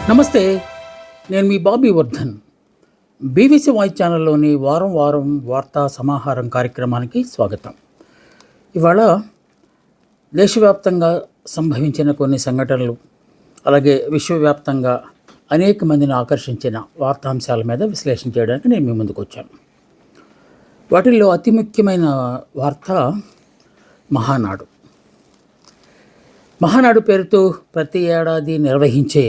నమస్తే. నేను మీ Bobby Vardhan. BBC voice ఛానల్లోని వారం వారం వార్తా సమాహారం కార్యక్రమానికి స్వాగతం. ఇవాళ దేశవ్యాప్తంగా సంభవించిన కొన్ని సంఘటనలు, అలాగే విశ్వవ్యాప్తంగా అనేక మందిని ఆకర్షించిన వార్తాంశాల మీద విశ్లేషణ చేయడానికి నేను మీ ముందుకు వచ్చాను. వాటిల్లో అతి ముఖ్యమైన వార్త మహానాడు. మహానాడు పేరుతో ప్రతి ఏడాది నిర్వహించే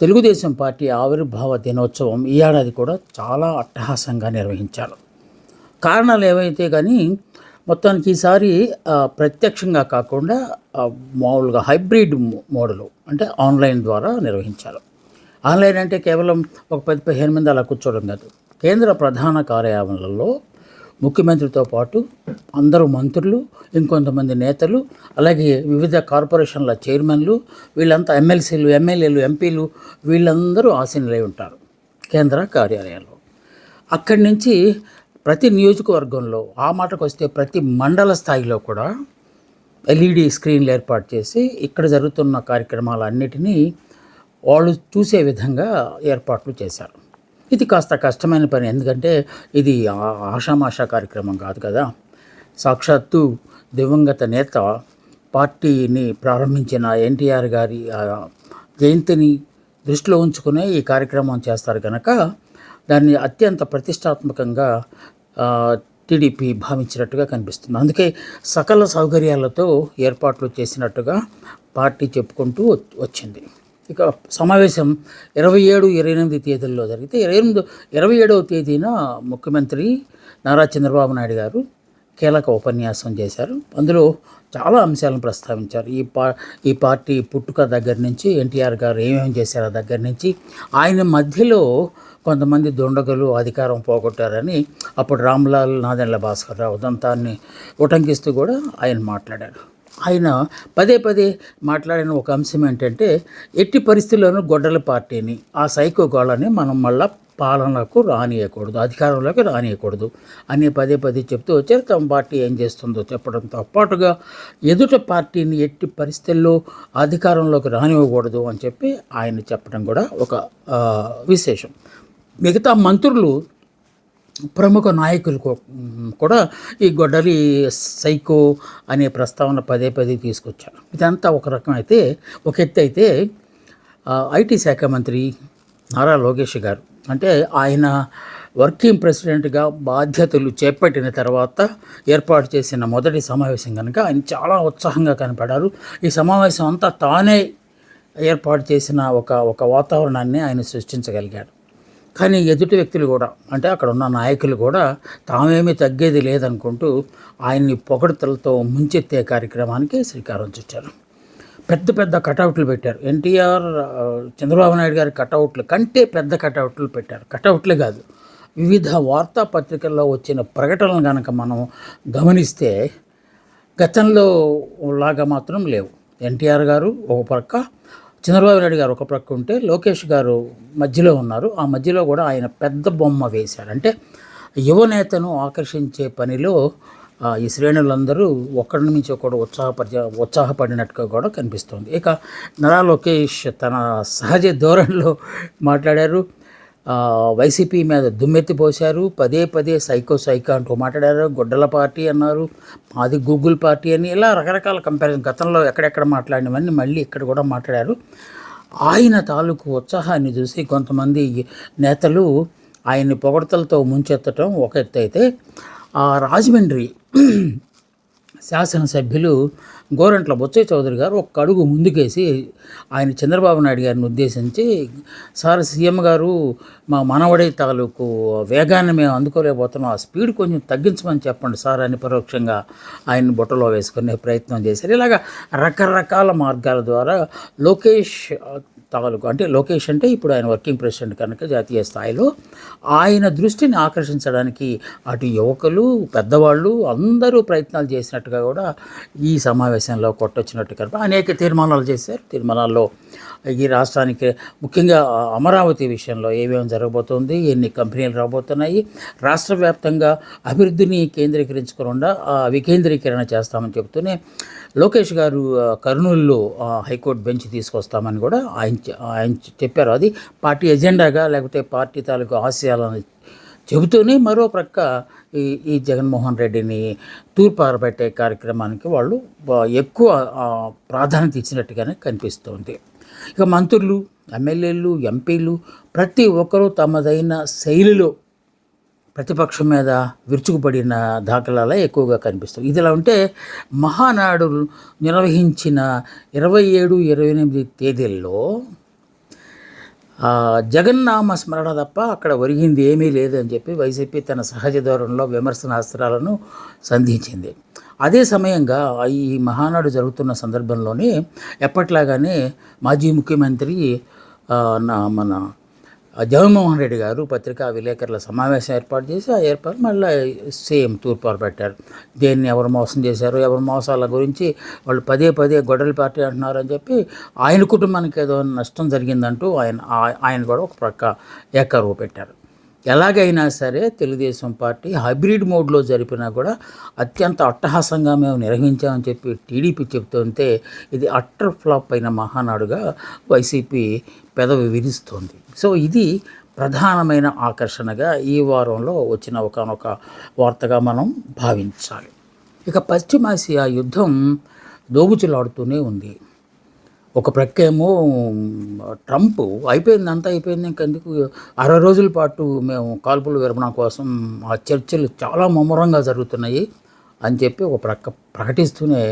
తెలుగుదేశం పార్టీ ఆవిర్భావ దినోత్సవం ఈ ఏడాది కూడా చాలా అట్టహాసంగా నిర్వహించారు. కారణాలు ఏవైతే కానీ మొత్తానికి ఈసారి ప్రత్యక్షంగా కాకుండా మామూలుగా హైబ్రిడ్ మోడలు, అంటే ఆన్లైన్ ద్వారా నిర్వహించారు. ఆన్లైన్ అంటే కేవలం ఒక 10-15 మంది అలా కూర్చోవడం కాదు. కేంద్ర ప్రధాన కార్యాలయాలలో ముఖ్యమంత్రితో పాటు అందరూ మంత్రులు, ఇంకొంతమంది నేతలు, అలాగే వివిధ కార్పొరేషన్ల చైర్మన్లు, వీళ్ళంతా ఎమ్మెల్సీలు, ఎమ్మెల్యేలు, ఎంపీలు, వీళ్ళందరూ ఆసీనులై ఉంటారు కేంద్ర కార్యాలయాల్లో. అక్కడి నుంచి ప్రతి నియోజకవర్గంలో, ఆ మాటకు వస్తే ప్రతి మండల స్థాయిలో కూడా ఎల్ఈడి స్క్రీన్లు ఏర్పాటు చేసి ఇక్కడ జరుగుతున్న కార్యక్రమాలన్నిటినీ వాళ్ళు చూసే విధంగా ఏర్పాట్లు చేశారు. ఇది కాస్త కష్టమైన పని, ఎందుకంటే ఇది ఆషామాషా కార్యక్రమం కాదు కదా. సాక్షాత్తు దివంగత నేత పార్టీని ప్రారంభించిన ఎన్టీఆర్ గారి జయంతిని దృష్టిలో ఉంచుకునే ఈ కార్యక్రమం చేస్తారు కనుక దాన్ని అత్యంత ప్రతిష్టాత్మకంగా టీడీపీ భావించినట్టుగా కనిపిస్తుంది. అందుకే సకల సౌకర్యాలతో ఏర్పాట్లు చేసినట్టుగా పార్టీ చెప్పుకుంటూ వచ్చింది. ఇక సమావేశం 27-28 తేదీల్లో జరిగితే 27వ తేదీన ముఖ్యమంత్రి నారా చంద్రబాబు నాయుడు గారు కీలక ఉపన్యాసం చేశారు. అందులో చాలా అంశాలను ప్రస్తావించారు. ఈ పార్టీ పుట్టుక దగ్గర నుంచి, ఎన్టీఆర్ గారు ఏమేమి చేశారో దగ్గర నుంచి, ఆయన మధ్యలో కొంతమంది దుండగులు అధికారం పోగొట్టారని అప్పుడు రామ్లాల్, నాదెండ్ల భాస్కర్రావు ఉదంతాన్ని ఉటంకిస్తూ కూడా ఆయన మాట్లాడారు. ఆయన పదే మాట్లాడిన ఒక అంశం ఏంటంటే, ఎట్టి పరిస్థితుల్లోనూ గొడ్డల పార్టీని, ఆ సైకో గోళని మనం మళ్ళా పాలనకు రానియకూడదు, అధికారంలోకి రానియకూడదు అని పదే చెప్తూ వచ్చారు. తమ పార్టీ ఏం చేస్తుందో చెప్పడంతో పాటుగా ఎదుట పార్టీని ఎట్టి పరిస్థితుల్లో అధికారంలోకి రానివ్వకూడదు అని చెప్పి ఆయన చెప్పడం కూడా ఒక విశేషం. మిగతా మంత్రులు, ప్రముఖ నాయకులు కూడా ఈ గొడ్డలి సైకో అనే ప్రస్తావన పదే తీసుకొచ్చారు. ఇదంతా ఒక రకం అయితే, ఒక ఎత్తు అయితే ఐటీ శాఖ మంత్రి నారా లోకేష్ గారు, అంటే ఆయన వర్కింగ్ ప్రెసిడెంట్గా బాధ్యతలు చేపట్టిన తర్వాత ఏర్పాటు చేసిన మొదటి సమావేశం కనుక ఆయన చాలా ఉత్సాహంగా కనపడారు. ఈ సమావేశం అంతా తానే ఏర్పాటు చేసిన ఒక వాతావరణాన్ని ఆయన సృష్టించగలిగాడు. కానీ ఎదుటి వ్యక్తులు కూడా, అంటే అక్కడ ఉన్న నాయకులు కూడా తామేమీ తగ్గేది లేదనుకుంటూ ఆయన్ని పొగడ్తలతో ముంచెత్తే కార్యక్రమానికి శ్రీకారం చుట్టారు. పెద్ద కటౌట్లు పెట్టారు. ఎన్టీఆర్, చంద్రబాబు నాయుడు గారి కటౌట్లు కంటే పెద్ద కటౌట్లు పెట్టారు. కటౌట్లే కాదు, వివిధ వార్తాపత్రికల్లో వచ్చిన ప్రకటనలు కనుక మనం గమనిస్తే గతంలో లాగా మాత్రం లేవు. ఎన్టీఆర్ గారు ఒక పక్క, చంద్రబాబు నాయుడు గారు ఒక ప్రక్క ఉంటే లోకేష్ గారు మధ్యలో ఉన్నారు. ఆ మధ్యలో కూడా ఆయన పెద్ద బొమ్మ వేశారు. అంటే యువనేతను ఆకర్షించే పనిలో ఈ శ్రేణులందరూ ఒకరి నుంచి ఒకడు ఉత్సాహపడినట్టుగా కూడా కనిపిస్తుంది. ఇక నారా లోకేష్ తన సహజ ధోరణిలో మాట్లాడారు. వైసీపీ మీద దుమ్మెత్తిపోశారు. పదే సైకో అంటూ మాట్లాడారు. గొడ్డల పార్టీ అన్నారు, మాది గూగుల్ పార్టీ అని, ఇలా రకరకాల కంపారిజన్ గతంలో ఎక్కడెక్కడ మాట్లాడినవన్నీ మళ్ళీ ఇక్కడ కూడా మాట్లాడారు. ఆయన తాలూకు ఉత్సాహాన్ని చూసి కొంతమంది నేతలు ఆయన్ని పొగడ్తలతో ముంచెత్తడం ఒక ఎత్తు అయితే, రాజమండ్రి శాసనసభ్యులు గోరంట్ల బొచ్చయ్య చౌదరి గారు ఒక అడుగు ముందుకేసి ఆయన చంద్రబాబు నాయుడు గారిని ఉద్దేశించి, సార్ సీఎం గారు, మా మనవడి తాలూకు వేగాన్ని మేము అందుకోలేకపోతున్నాం, ఆ స్పీడ్ కొంచెం తగ్గించమని చెప్పండి సార్ అని పరోక్షంగా ఆయన్ని బుట్టలో వేసుకునే ప్రయత్నం చేశారు. ఇలాగా రకరకాల మార్గాల ద్వారా లోకేష్ తాలూకు, అంటే లోకేష్ అంటే ఇప్పుడు ఆయన వర్కింగ్ ప్రెసిడెంట్ కనుక జాతీయ స్థాయిలో ఆయన దృష్టిని ఆకర్షించడానికి అటు యువకులు, పెద్దవాళ్ళు అందరూ ప్రయత్నాలు చేసినట్టుగా కూడా ఈ సమావేశంలో కొట్టొచ్చినట్టు కనుక అనేక తీర్మానాలు చేశారు. తీర్మానాల్లో ఈ రాష్ట్రానికి ముఖ్యంగా అమరావతి విషయంలో ఏమేమి జరగబోతోంది, ఎన్ని కంపెనీలు రాబోతున్నాయి, రాష్ట్ర వ్యాప్తంగా అభివృద్ధిని కేంద్రీకరించకుండా వికేంద్రీకరణ చేస్తామని చెబుతూనే లోకేష్ గారు కర్నూలులో హైకోర్టు బెంచ్ తీసుకొస్తామని కూడా ఆయన ఆయన చెప్పారు. అది పార్టీ ఎజెండాగా లేకపోతే పార్టీ తాలూకు ఆశయాలను చెబుతూనే మరో ప్రక్క ఈ ఈ జగన్మోహన్ రెడ్డిని తూర్పారబెట్టే కార్యక్రమానికి వాళ్ళు ఎక్కువ ప్రాధాన్యత ఇచ్చినట్టుగానే కనిపిస్తోంది. ఇక మంత్రులు, ఎమ్మెల్యేలు, ఎంపీలు ప్రతి ఒక్కరూ తమదైన శైలిలో ప్రతిపక్షం మీద విరుచుకుపడిన దాఖలాలే ఎక్కువగా కనిపిస్తాయి. ఇదిలా ఉంటే మహానాడు నిర్వహించిన 27, 28 తేదీల్లో జగన్నామ స్మరణ తప్ప అక్కడ ఒరిగింది ఏమీ లేదని చెప్పి వైసీపీ తన సహజ ధోరణిలో విమర్శనాస్త్రాలను సంధించింది. అదే సమయంగా ఈ మహానాడు జరుగుతున్న సందర్భంలోనే ఎప్పట్లాగానే మాజీ ముఖ్యమంత్రి మన జగన్మోహన్ రెడ్డి గారు పత్రికా విలేకరుల సమావేశం ఏర్పాటు చేసి ఆ ఏర్పాటు మళ్ళీ సేమ్ తూర్పారు పెట్టారు. దేన్ని ఎవరు మోసం చేశారు, ఎవరి మోసాల గురించి వాళ్ళు పదే పదే గొడవల పార్టీ అంటున్నారని చెప్పి ఆయన కుటుంబానికి ఏదో నష్టం జరిగిందంటూ ఆయన కూడా ఒక ప్రక్క ఏకరువు పెట్టారు. ఎలాగైనా సరే తెలుగుదేశం పార్టీ హైబ్రిడ్ మోడ్లో జరిపినా కూడా అత్యంత అట్టహాసంగా మేము నిర్వహించామని చెప్పి టీడీపీ చెబుతుంటే ఇది అట్టర్ ఫ్లాప్ అయిన మహానాడుగా వైసీపీ పెదవి విరుస్తోంది. సో ఇది ప్రధానమైన ఆకర్షణగా ఈ వారంలో వచ్చిన ఒకానొక వార్తగా మనం భావించాలి. ఇక పశ్చిమాసియా యుద్ధం దోబుచులాడుతూనే ఉంది. ఒక ప్రక్కేమో ట్రంప్ అంతా అయిపోయింది ఇంకెందుకు 60 రోజుల పాటు మేము కాల్పుల విరమణ కోసం ఆ చర్చలు చాలా ముమ్మరంగా జరుగుతున్నాయి అని చెప్పి ఒక ప్రక్క ప్రకటిస్తూనే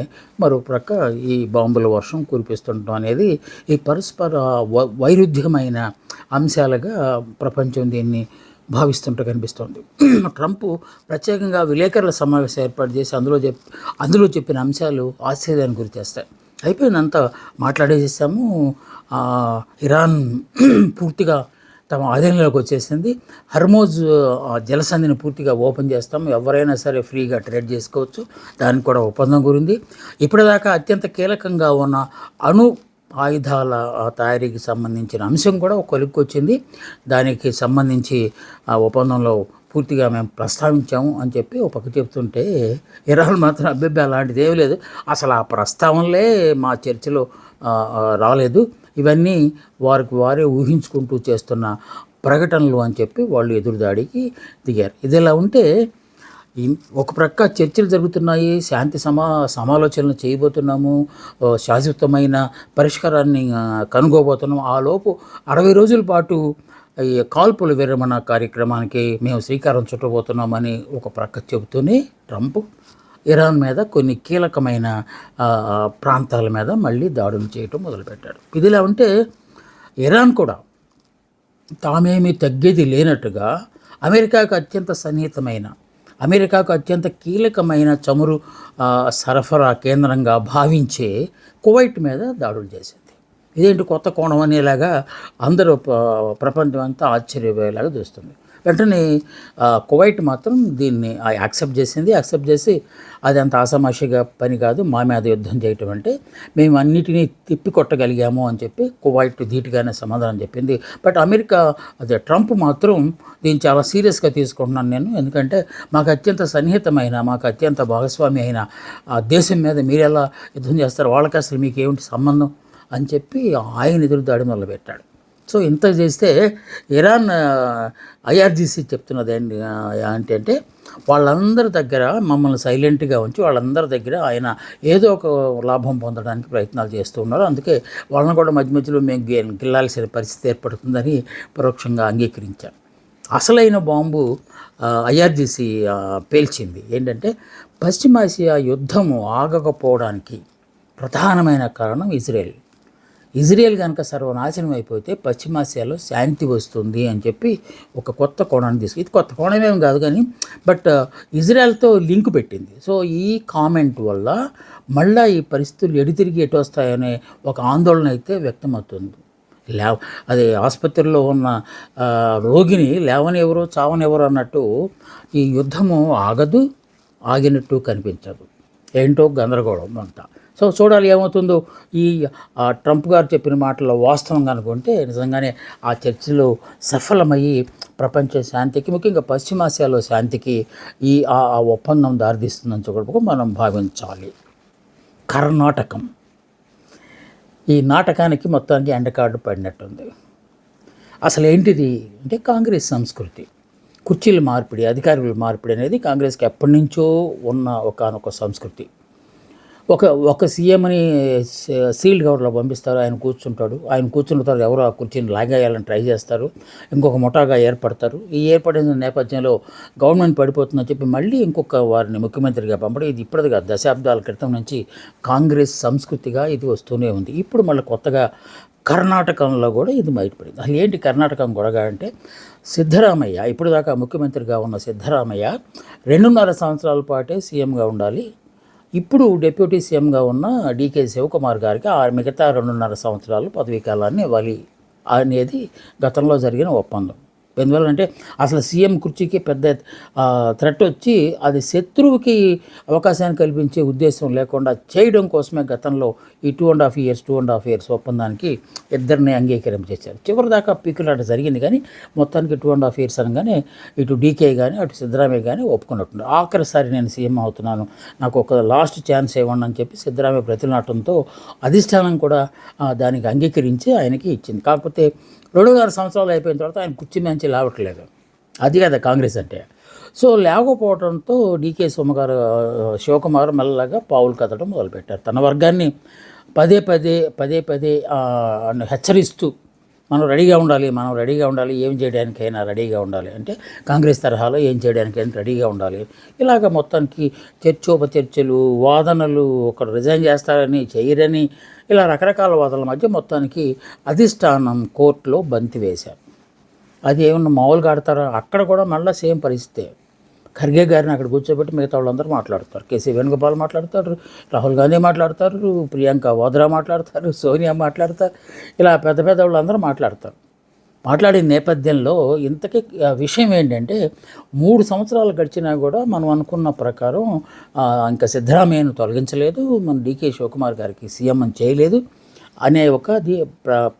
మరో ప్రక్క ఈ బాంబుల వర్షం కురిపిస్తుండటం అనేది ఈ పరస్పర వైరుధ్యమైన అంశాలుగా ప్రపంచం దీన్ని భావిస్తుంటే కనిపిస్తోంది. ట్రంప్ ప్రత్యేకంగా విలేకరుల సమావేశం ఏర్పాటు చేసి అందులో చెప్పిన అంశాలు ఆశ్చర్యానికి గురి చేస్తాయి. అయిపోయిందంతా మాట్లాడేసాము, ఇరాన్ పూర్తిగా తమ ఆధీనంలోకి వచ్చేసింది, హర్మోజ్ జలసంధిని పూర్తిగా ఓపెన్ చేస్తాము, ఎవరైనా సరే ఫ్రీగా ట్రేడ్ చేసుకోవచ్చు, దానికి కూడా ఒప్పందం గురింది. ఇప్పటిదాకా అత్యంత కీలకంగా ఉన్న అణు ఆయుధాల తయారీకి సంబంధించిన అంశం కూడా ఒక కొలిక్కి వచ్చింది. దానికి సంబంధించి ఆ ఒప్పందంలో పూర్తిగా మేము ప్రస్తావించాము అని చెప్పి ఒక పక్క చెప్తుంటే ఇరాన్ మాత్రం అబ్బెబ్బే అలాంటిది ఏమీ లేదు, అసలు ఆ ప్రస్తావనలే మా చర్చలో రాలేదు, ఇవన్నీ వారే ఊహించుకుంటూ చేస్తున్న ప్రకటనలు అని చెప్పి వాళ్ళు ఎదురుదాడికి దిగారు. ఇదిలా ఉంటే ఒక ప్రక్క చర్చలు జరుగుతున్నాయి, శాంతి సమాలోచనలు చేయబోతున్నాము, శాశ్వతమైన పరిష్కారాన్ని కనుగోబోతున్నాము. ఆ లోపు 60 రోజుల పాటు ఈ కాల్పుల విరమణ కార్యక్రమానికి మేము శ్రీకారం చుట్టబోతున్నామని ఒక ప్రక్క చెబుతూనే ట్రంప్ ఇరాన్ మీద కొన్ని కీలకమైన ప్రాంతాల మీద మళ్ళీ దాడులు చేయటం మొదలుపెట్టాడు. ఇదిలా ఉంటే ఇరాన్ కూడా తామేమీ తగ్గేది లేనట్టుగా అమెరికాకు అత్యంత కీలకమైన చమురు సరఫరా కేంద్రంగా భావించే కువైట్ మీద దాడులు చేసింది. ఇదేంటి కొత్త కోణం అనేలాగా అందరూ ప్రపంచం అంతా ఆశ్చర్యపోయేలాగా చూస్తుంది. వెంటనే కువైట్ మాత్రం దీన్ని యాక్సెప్ట్ చేసి అది అంత ఆషామాషిగా పని కాదు, మా మీద యుద్ధం చేయటం అంటే మేము అన్నిటినీ తిప్పికొట్టగలిగాము అని చెప్పి కువైట్ ధీటుగానే సమాధానం చెప్పింది. బట్ అమెరికా ట్రంప్ మాత్రం దీన్ని చాలా సీరియస్గా తీసుకుంటున్నాను నేను, ఎందుకంటే మాకు అత్యంత సన్నిహితమైన, మాకు అత్యంత భాగస్వామి అయిన దేశం మీద మీరు ఎలా యుద్ధం చేస్తారు, వాళ్ళకి అసలు మీకు ఏమిటి సంబంధం అని చెప్పి ఆయన ఎదురుదాడి మొదలుపెట్టాడు. సో ఇంత చేస్తే ఇరాన్ ఐఆర్జీసీ చెప్తున్నది ఏంటంటే వాళ్ళందరి దగ్గర మమ్మల్ని సైలెంట్గా ఉంచి వాళ్ళందరి దగ్గర ఆయన ఏదో ఒక లాభం పొందడానికి ప్రయత్నాలు చేస్తూ ఉన్నారు, అందుకే వాళ్ళని కూడా మధ్య మధ్యలో మేము గిల్లాల్సిన పరిస్థితి ఏర్పడుతుందని పరోక్షంగా అంగీకరించారు. అసలైన బాంబు ఐఆర్జీసీ పేల్చింది. ఏంటంటే పశ్చిమాసియా యుద్ధము ఆగకపోవడానికి ప్రధానమైన కారణం ఇజ్రాయెల్ కనుక సర్వనాశనం అయిపోతే పశ్చిమాసియాలో శాంతి వస్తుంది అని చెప్పి ఒక కొత్త కోణాన్ని ఇది కొత్త కోణమేం కాదు కానీ బట్ ఇజ్రాయెల్తో లింక్ పెట్టింది. సో ఈ కామెంట్ వల్ల మళ్ళీ ఈ పరిస్థితులు ఎటు వస్తాయనే ఒక ఆందోళన అయితే వ్యక్తమవుతుంది. అదే ఆసుపత్రిలో ఉన్న రోగిని లేవనెవరో చావనెవరో అన్నట్టు ఈ యుద్ధము ఆగినట్టు కనిపించదు, ఏంటో గందరగోళం అంతా. సో చూడాలి ఏమవుతుందో. ఈ ట్రంప్ గారు చెప్పిన మాటల్లో వాస్తవంగా అనుకుంటే నిజంగానే ఆ చర్చలు సఫలమయ్యి ప్రపంచ శాంతికి, ముఖ్యంగా పశ్చిమాసియాలో శాంతికి ఆ ఒప్పందం దారితీస్తుందని చెప్పి మనం భావించాలి. కర్ణాటకం ఈ నాటకానికి మొత్తానికి ఎండకార్డు పడినట్టుంది. అసలు ఏంటిది అంటే కాంగ్రెస్ సంస్కృతి, కుర్చీల మార్పిడి, అధికారుల మార్పిడి అనేది కాంగ్రెస్కి ఎప్పటి నుంచో ఉన్న ఒకానొక సంస్కృతి. ఒక సీఎంని సీల్డ్ కవర్లో పంపిస్తారు, ఆయన కూర్చుంటాడు, ఆయన కూర్చున్న తర్వాత ఎవరో ఆ కుర్చీని లాగేయాలని ట్రై చేస్తారు, ఇంకొక ముఠాగా ఏర్పడతారు. ఈ ఏర్పడిన నేపథ్యంలో గవర్నమెంట్ పడిపోతుందని చెప్పి మళ్ళీ ఇంకొక వారిని ముఖ్యమంత్రిగా పంపడం, ఇది ఇప్పటిది కాదు, దశాబ్దాల క్రితం నుంచి కాంగ్రెస్ సంస్కృతిగా ఇది వస్తూనే ఉంది. ఇప్పుడు మళ్ళీ కొత్తగా కర్ణాటకంలో కూడా ఇది బయటపడింది. అసలు ఏంటి కర్ణాటకం గొడవ అంటే, సిద్ధరామయ్య ఇప్పుడు దాకా ముఖ్యమంత్రిగా ఉన్న సిద్ధరామయ్య 2.5 సంవత్సరాల పాటే సీఎంగా ఉండాలి. ఇప్పుడు డిప్యూటీ సీఎంగా ఉన్న డీకే శివకుమార్ గారికి ఆ మిగతా 2.5 సంవత్సరాలు పదవీ కాలాన్ని ఇవ్వాలి అనేది గతంలో జరిగిన ఒప్పందం. ఎందువల్లంటే అసలు సీఎం కుర్చీకి పెద్ద థ్రెట్ వచ్చి అది శత్రువుకి అవకాశాన్ని కల్పించే ఉద్దేశం లేకుండా చేయడం కోసమే గతంలో ఈ 2.5 ఇయర్స్ ఒప్పందానికి ఇద్దరిని అంగీకరించేశారు. చివరి దాకా పీకులాట జరిగింది, కానీ మొత్తానికి 2.5 ఇయర్స్ అనగానే ఇటు డీకే కానీ అటు సిద్ధరామయ్య కానీ ఒప్పుకున్నట్టు. ఆఖరిసారి నేను సీఎం అవుతున్నాను, నాకు ఒక లాస్ట్ ఛాన్స్ ఇవ్వండి అని చెప్పి సిద్ధరామయ్య ప్రతినాటంతో అధిష్టానం కూడా దానికి అంగీకరించి ఆయనకి ఇచ్చింది. కాకపోతే 2.5 సంవత్సరాలు అయిపోయిన తర్వాత ఆయన కుర్చీ నుంచి లేవట్లేదు. అది కదా కాంగ్రెస్ అంటే. సో లేకపోవడంతో డీకే శివకుమార్ మెల్లగా పావులు కదడం మొదలుపెట్టారు. తన వర్గాన్ని పదే పదే హెచ్చరిస్తూ మనం రెడీగా ఉండాలి, ఏం చేయడానికైనా రెడీగా ఉండాలి, అంటే కాంగ్రెస్ తరహాలో ఏం చేయడానికైనా రెడీగా ఉండాలి. ఇలాగ మొత్తానికి చర్చలు, వాదనలు, ఒకరు రిజైన్ చేస్తారని చేయరని, ఇలా రకరకాల వాదనల మధ్య మొత్తానికి అధిష్టానం కోర్టులో బంతి వేశారు. అది ఏమన్నా మామూలుగా ఆడతారా? అక్కడ కూడా మళ్ళీ సేమ్ పరిస్థితే. ఖర్గే గారిని అక్కడ కూర్చోబెట్టి మిగతా వాళ్ళందరూ మాట్లాడతారు. కేసీ వేణుగోపాల్ మాట్లాడతారు, రాహుల్ గాంధీ మాట్లాడతారు, ప్రియాంక వాద్రా మాట్లాడతారు, సోనియా మాట్లాడతారు, ఇలా పెద్ద వాళ్ళందరూ మాట్లాడతారు. మాట్లాడిన నేపథ్యంలో ఇంతకీ విషయం ఏంటంటే 3 సంవత్సరాలు గడిచినా కూడా మనం అనుకున్న ప్రకారం ఇంకా సిద్ధరామయ్యను తొలగించలేదు, మన డీకే శివకుమార్ గారికి సీఎం అని చేయలేదు అనే ఒక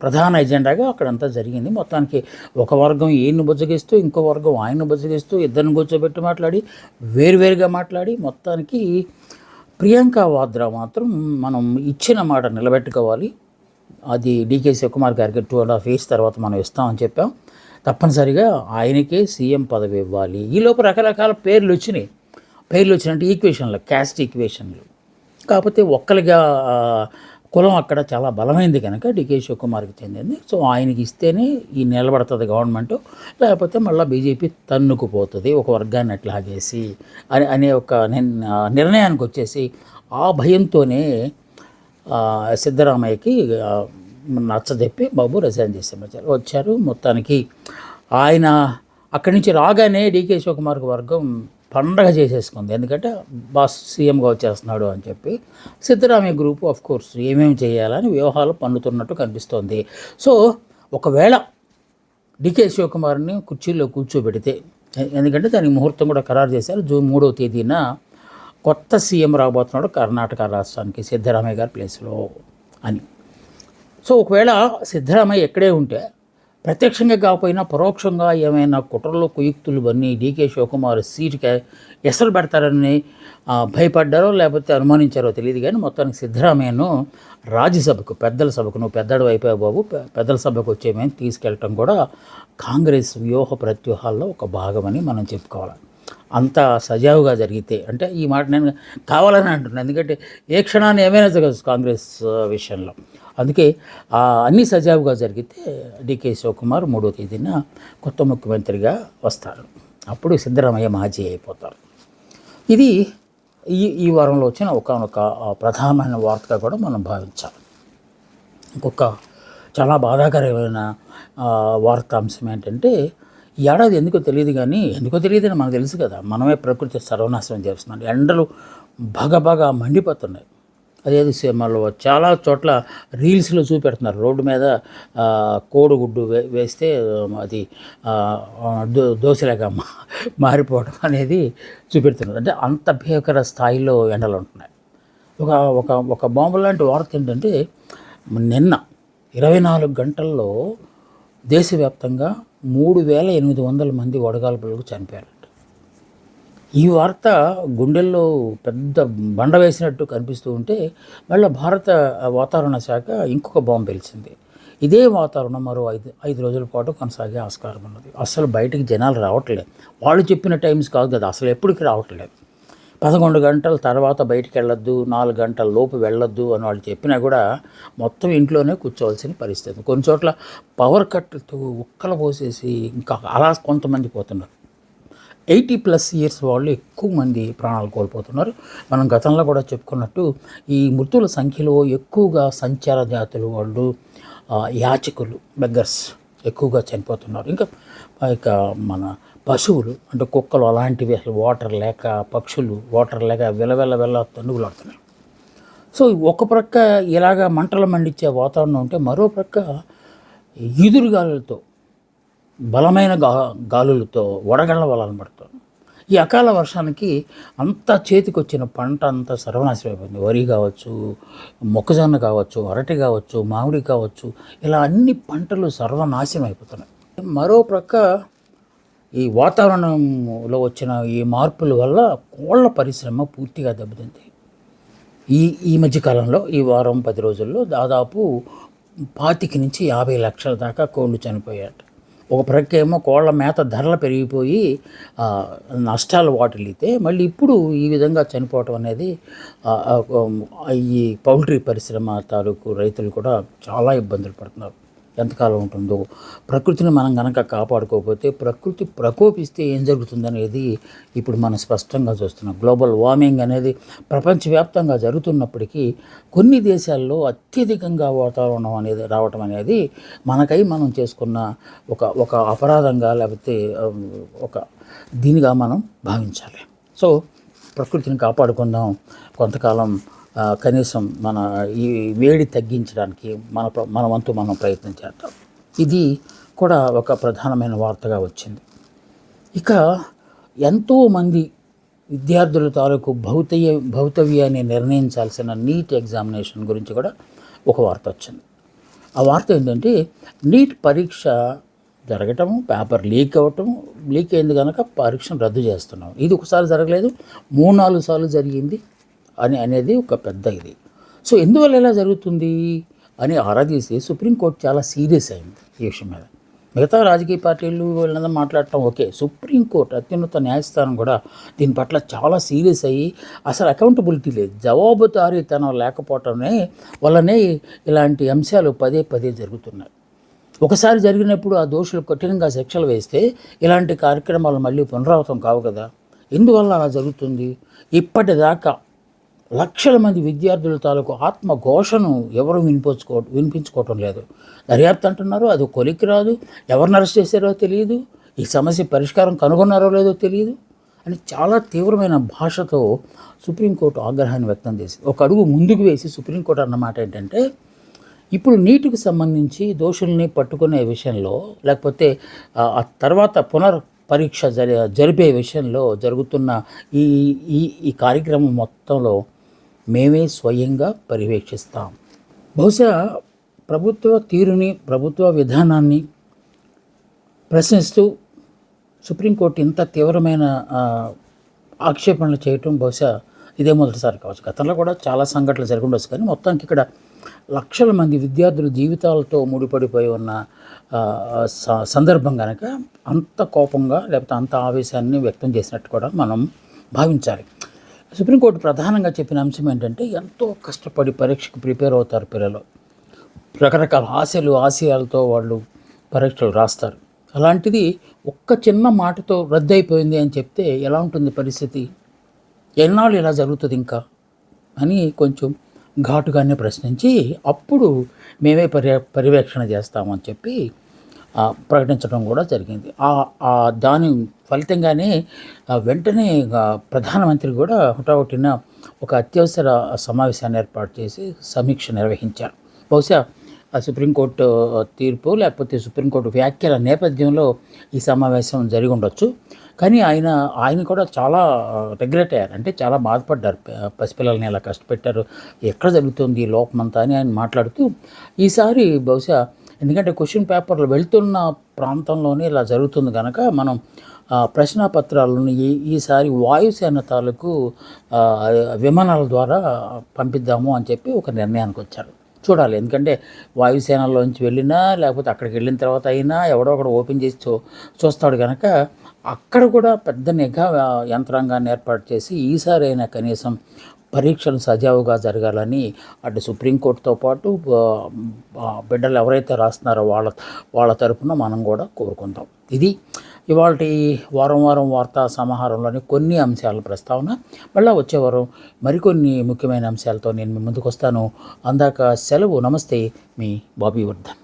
ప్రధాన ఎజెండాగా అక్కడంతా జరిగింది. మొత్తానికి ఒక వర్గం ఈయన్ని బుజ్జగిస్తూ, ఇంకో వర్గం ఆయన్ని బుజ్జగిస్తూ, ఇద్దరిని కూర్చోబెట్టి మాట్లాడి, వేరువేరుగా మాట్లాడి, మొత్తానికి ప్రియాంక వాద్రా మాత్రం మనం ఇచ్చిన మాట నిలబెట్టుకోవాలి, అది డీకే శివకుమార్ గారికి 2.5 ఇయర్స్ తర్వాత మనం ఇస్తామని చెప్పాం, తప్పనిసరిగా ఆయనకే సీఎం పదవి ఇవ్వాలి. ఈలోపు రకరకాల పేర్లు వచ్చినాయంటే ఈక్వేషన్లు, క్యాస్ట్ ఈక్వేషన్లు. కాకపోతే ఒక్కరిగా కులం అక్కడ చాలా బలమైంది కనుక డీకే శివకుమార్కి చెందింది. సో ఆయనకి ఇస్తేనే ఈ నిలబడుతుంది గవర్నమెంట్, లేకపోతే మళ్ళీ బీజేపీ తన్నుకుపోతుంది ఒక వర్గాన్ని అట్లాగేసి అనే ఒక నిర్ణయానికి వచ్చేసి ఆ భయంతోనే సిద్ధరామయ్యకి నచ్చజెప్పి బాబు రిజైన్ వచ్చారు. మొత్తానికి ఆయన అక్కడి నుంచి రాగానే డీకే శివకుమార్కి వర్గం పండగ చేసేసుకుంది. ఎందుకంటే బాస్ సీఎంగా వచ్చేస్తున్నాడు అని చెప్పి సిద్ధరామయ్య గ్రూపు ఆఫ్ కోర్స్ ఏమేమి చేయాలని వ్యూహాలు పన్నుతున్నట్టు కనిపిస్తోంది. సో ఒకవేళ డీకే శివకుమార్ని కుర్చీలో కూర్చోబెడితే, ఎందుకంటే దానికి ముహూర్తం కూడా ఖరారు చేశారు, జూన్ 3వ తేదీన కొత్త సీఎం రాబోతున్నాడు కర్ణాటక రాష్ట్రానికి సిద్ధరామయ్య గారి ప్లేస్లో అని. సో ఒకవేళ సిద్ధరామయ్య ఎక్కడే ఉంటే ప్రత్యక్షంగా కాకపోయినా పరోక్షంగా ఏమైనా కుట్రలు కుయుక్తులు అన్నీ డీకే శివకుమార్ సీటుకి ఎసరు పెడతారని భయపడ్డారో లేకపోతే అనుమానించారో తెలియదు, కానీ మొత్తానికి సిద్ధరామయ్యను రాజ్యసభకు, పెద్దల సభకు, నువ్వు పెద్దడు అయిపోయావు బాబు, పెద్దల సభకు వచ్చేమని తీసుకెళ్ళటం కూడా కాంగ్రెస్ వ్యూహ ప్రత్యూహాల్లో ఒక భాగమని మనం చెప్పుకోవాలి. అంత సజావుగా జరిగితే, అంటే ఈ మాట నేను కావాలని అంటున్నాను, ఎందుకంటే ఏ క్షణాన్ని ఏమైనా జరగచ్చు కాంగ్రెస్ విషయంలో. అందుకే అన్నీ సజావుగా జరిగితే డీకే శివకుమార్ 3వ తేదీన కొత్త ముఖ్యమంత్రిగా వస్తారు. అప్పుడు సిద్ధరామయ్య మాజీ అయిపోతారు. ఇది ఈ వారంలో వచ్చిన ఒకనొక ప్రధానమైన వార్తగా కూడా మనం భావించాలి. ఇంకొక చాలా బాధాకరమైన వార్తాంశం ఏంటంటే, ఈ ఏడాది ఎందుకో తెలియదు, కానీ ఎందుకో తెలియదని మనకు తెలుసు కదా, మనమే ప్రకృతి సర్వనాశనం చేస్తున్నాం. ఎండలు బాగా మండిపోతున్నాయి. అదేది సినిమాలో చాలా చోట్ల రీల్స్లో చూపెడుతున్నారు, రోడ్డు మీద కోడిగుడ్డు వేస్తే అది దోశలాగా మారిపోవడం అనేది చూపెడుతున్నారు. అంటే అంత భీకర స్థాయిలో ఎండలు ఉంటున్నాయి. ఒక బాంబు లాంటి వార్త ఏంటంటే, నిన్న 24 గంటల్లో దేశవ్యాప్తంగా 3,800 మంది వడగాల్పులకు చనిపోయారట. ఈ వార్త గుండెల్లో పెద్ద బండ వేసినట్టు కనిపిస్తూ ఉంటే మళ్ళీ భారత వాతావరణ శాఖ ఇంకొక బాంబు పేల్చింది. ఇదే వాతావరణం మరో 5 రోజుల పాటు కొనసాగే ఆస్కారం ఉన్నది. అసలు బయటికి జనాలు రావట్లేదు. వాళ్ళు చెప్పిన టైమ్స్ కాదు కదా, అసలు ఎప్పటికి రావట్లేదు. 11 గంటల తర్వాత బయటికి వెళ్ళొద్దు, 4 గంటల లోపు వెళ్ళొద్దు అని వాళ్ళు చెప్పినా కూడా మొత్తం ఇంట్లోనే కూర్చోవలసిన పరిస్థితి. కొన్ని చోట్ల పవర్ కట్తో ఉక్కలు పోసేసి ఇంకా అలా కొంతమంది పోతున్నారు. 80+ ఇయర్స్ వాళ్ళు ఎక్కువ మంది ప్రాణాలు కోల్పోతున్నారు. మనం గతంలో కూడా చెప్పుకున్నట్టు ఈ మృతుల సంఖ్యలో ఎక్కువగా సంచార జాతులు వాళ్ళు, యాచకులు, బెగ్గర్స్ ఎక్కువగా చనిపోతున్నారు. ఇంకా ఇక మన పశువులు అంటే కుక్కలు అలాంటివి అసలు వాటర్ లేక, పక్షులు వాటర్ లేక వెళ్ళ తన్నుగులాడుతున్నాయి. సో ఒక ప్రక్క ఇలాగా మంటలు మండించే వాతావరణం ఉంటే, మరో ప్రక్క ఈదురుగాలులతో బలమైన గాలులతో వడగళ్ళ వలన పడుతుంది. ఈ అకాల వర్షానికి అంతా చేతికొచ్చిన పంట అంతా సర్వనాశనం అయిపోయింది. వరి కావచ్చు, మొక్కజొన్న కావచ్చు, అరటి కావచ్చు, మామిడి కావచ్చు, ఇలా అన్ని పంటలు సర్వనాశనం అయిపోతున్నాయి. మరో ప్రక్క ఈ వాతావరణంలో వచ్చిన ఈ మార్పుల వల్ల కోళ్ళ పరిశ్రమ పూర్తిగా దెబ్బతింది. ఈ మధ్యకాలంలో ఈ వారం 10 రోజుల్లో దాదాపు 25 నుంచి 50 లక్షల దాకా కోళ్ళు చనిపోయాయి. ఒక ప్రక్క ఏమో కోళ్ళ మేత ధరలు పెరిగిపోయి నష్టాలు వాటిల్లితే, మళ్ళీ ఇప్పుడు ఈ విధంగా చనిపోవటం అనేది ఈ పౌల్ట్రీ పరిశ్రమ తాలూకు రైతులు కూడా చాలా ఇబ్బందులు పడుతున్నారు. ఎంతకాలం ఉంటుందో, ప్రకృతిని మనం కనుక కాపాడుకోకపోతే ప్రకృతి ప్రకోపిస్తే ఏం జరుగుతుందనేది ఇప్పుడు మనం స్పష్టంగా చూస్తున్నాం. గ్లోబల్ వార్మింగ్ అనేది ప్రపంచవ్యాప్తంగా జరుగుతున్నప్పటికీ కొన్ని దేశాల్లో అత్యధికంగా వాతావరణం అనేది రావటం అనేది మనకై మనం చేసుకున్న ఒక అపరాధంగా, లేకపోతే ఒక దీనిగా మనం భావించాలి. సో ప్రకృతిని కాపాడుకుందాం, కొంతకాలం కనీసం మన ఈ వేడి తగ్గించడానికి మన వంతు మనం ప్రయత్నం చేద్దాం. ఇది కూడా ఒక ప్రధానమైన వార్తగా వచ్చింది. ఇక ఎంతోమంది విద్యార్థుల తాలూకు భౌతవ్యాన్ని నిర్ణయించాల్సిన నీట్ ఎగ్జామినేషన్ గురించి కూడా ఒక వార్త వచ్చింది. ఆ వార్త ఏంటంటే, నీట్ పరీక్ష జరగటము, పేపర్ లీక్ అవ్వటం, లీక్ అయింది కనుక పరీక్షను రద్దు చేస్తున్నాం. ఇది ఒకసారి జరగలేదు, 3-4 సార్లు జరిగింది అనేది ఒక పెద్ద ఇది. సో ఎందువల్ల ఎలా జరుగుతుంది అని ఆరా తీసి సుప్రీంకోర్టు చాలా సీరియస్ అయింది ఈ విషయం మీద. మిగతా రాజకీయ పార్టీలు వీళ్ళందరూ మాట్లాడటం ఓకే, సుప్రీంకోర్టు అత్యున్నత న్యాయస్థానం కూడా దీని పట్ల చాలా సీరియస్ అయ్యి అసలు అకౌంటబిలిటీ లేదు, జవాబుదారీతనం లేకపోవటమే వల్లనే ఇలాంటి అంశాలు పదే జరుగుతున్నాయి. ఒకసారి జరిగినప్పుడు ఆ దోషులు కఠినంగా శిక్షలు వేస్తే ఇలాంటి కార్యక్రమాలు మళ్ళీ పునరావృతం కావు కదా. ఎందువల్ల అలా జరుగుతుంది? ఇప్పటిదాకా లక్షల మంది విద్యార్థుల తాలూకు ఆత్మఘోషను ఎవరు వినిపించుకోవటం లేదు. దర్యాప్తు అంటున్నారు, అది కొలిక్కి రాదు, ఎవరిని అరెస్ట్ చేశారో తెలియదు, ఈ సమస్య పరిష్కారం కనుగొన్నారో లేదో తెలియదు అని చాలా తీవ్రమైన భాషతో సుప్రీంకోర్టు ఆగ్రహాన్ని వ్యక్తం చేసింది. ఒక అడుగు ముందుకు వేసి సుప్రీంకోర్టు అన్నమాట ఏంటంటే, ఇప్పుడు నీటికి సంబంధించి దోషుల్ని పట్టుకునే విషయంలో, లేకపోతే ఆ తర్వాత పరీక్ష జరిపే విషయంలో జరుగుతున్న ఈ కార్యక్రమం మొత్తంలో మేమే స్వయంగా పర్యవేక్షిస్తాం. బహుశా ప్రభుత్వ తీరుని, ప్రభుత్వ విధానాన్ని ప్రశ్నిస్తూ సుప్రీంకోర్టు ఇంత తీవ్రమైన ఆక్షేపణలు చేయటం బహుశా ఇదే మొదటిసారి కావచ్చు. గతంలో కూడా చాలా సంఘటనలు జరిగి ఉండొచ్చు, కానీ మొత్తానికి ఇక్కడ లక్షల మంది విద్యార్థుల జీవితాలతో ముడిపడిపోయి ఉన్న సందర్భం కనుక అంత కోపంగా లేకపోతే అంత ఆవేశాన్ని వ్యక్తం చేసినట్టు కూడా మనం భావించాలి. సుప్రీంకోర్టు ప్రధానంగా చెప్పిన అంశం ఏంటంటే, ఎంతో కష్టపడి పరీక్షకు ప్రిపేర్ అవుతారు పిల్లలు, రకరకాల ఆశయాలతో వాళ్ళు పరీక్షలు రాస్తారు. అలాంటిది ఒక్క చిన్న మాటతో రద్దయిపోయింది అని చెప్తే ఎలా ఉంటుంది పరిస్థితి? ఎన్నాళ్ళు ఇలా జరుగుతుంది ఇంకా అని కొంచెం ఘాటుగానే ప్రశ్నించి అప్పుడు మేమే పర్యవేక్షణ చేస్తామని చెప్పి ప్రకటించడం కూడా జరిగింది. దాని ఫలితంగానే వెంటనే ప్రధానమంత్రి కూడా హుటాహుటిన ఒక అత్యవసర సమావేశాన్ని ఏర్పాటు చేసి సమీక్ష నిర్వహించారు. బహుశా సుప్రీంకోర్టు తీర్పు లేకపోతే సుప్రీంకోర్టు వ్యాఖ్యల నేపథ్యంలో ఈ సమావేశం జరిగి ఉండొచ్చు. కానీ ఆయన కూడా చాలా రిగ్రెట్ అయ్యారు, అంటే చాలా బాధపడ్డారు. పసిపిల్లల్ని ఎలా కష్టపెట్టారు, ఎక్కడ జరుగుతుంది ఈ లోపమంతా అని ఆయన మాట్లాడుతూ, ఈసారి బహుశా ఎందుకంటే క్వశ్చన్ పేపర్లు వెళ్తున్న ప్రాంతంలోనే ఇలా జరుగుతుంది కనుక మనం ప్రశ్నాపత్రాలను ఈసారి వాయుసేన తాలూకు ఆ, విమానాల ద్వారా పంపిద్దాము అని చెప్పి ఒక నిర్ణయానికి వచ్చారు. చూడాలి, ఎందుకంటే వాయుసేనలోంచి వెళ్ళినా లేకపోతే అక్కడికి వెళ్ళిన తర్వాత అయినా ఎవడో ఒకడు ఓపెన్ చేసి చూస్తాడు కనుక అక్కడ కూడా పెద్ద నిఘా యంత్రాంగాన్ని ఏర్పాటు చేసి ఈసారి అయినా కనీసం పరీక్షలు సజావుగా జరగాలని అటు సుప్రీంకోర్టుతో పాటు బిడ్డలు ఎవరైతే రాస్తున్నారో వాళ్ళ తరపున మనం కూడా కోరుకుంటాం. ఇది ఇవాల్టి వారం వారం వార్తా సమాహారంలోని కొన్ని అంశాల ప్రస్తావన. మళ్ళీ వచ్చే వారం మరికొన్ని ముఖ్యమైన అంశాలతో నేను మీ ముందుకు వస్తాను. అందాక సెలవు. నమస్తే, మీ బాబీ వర్ధన్.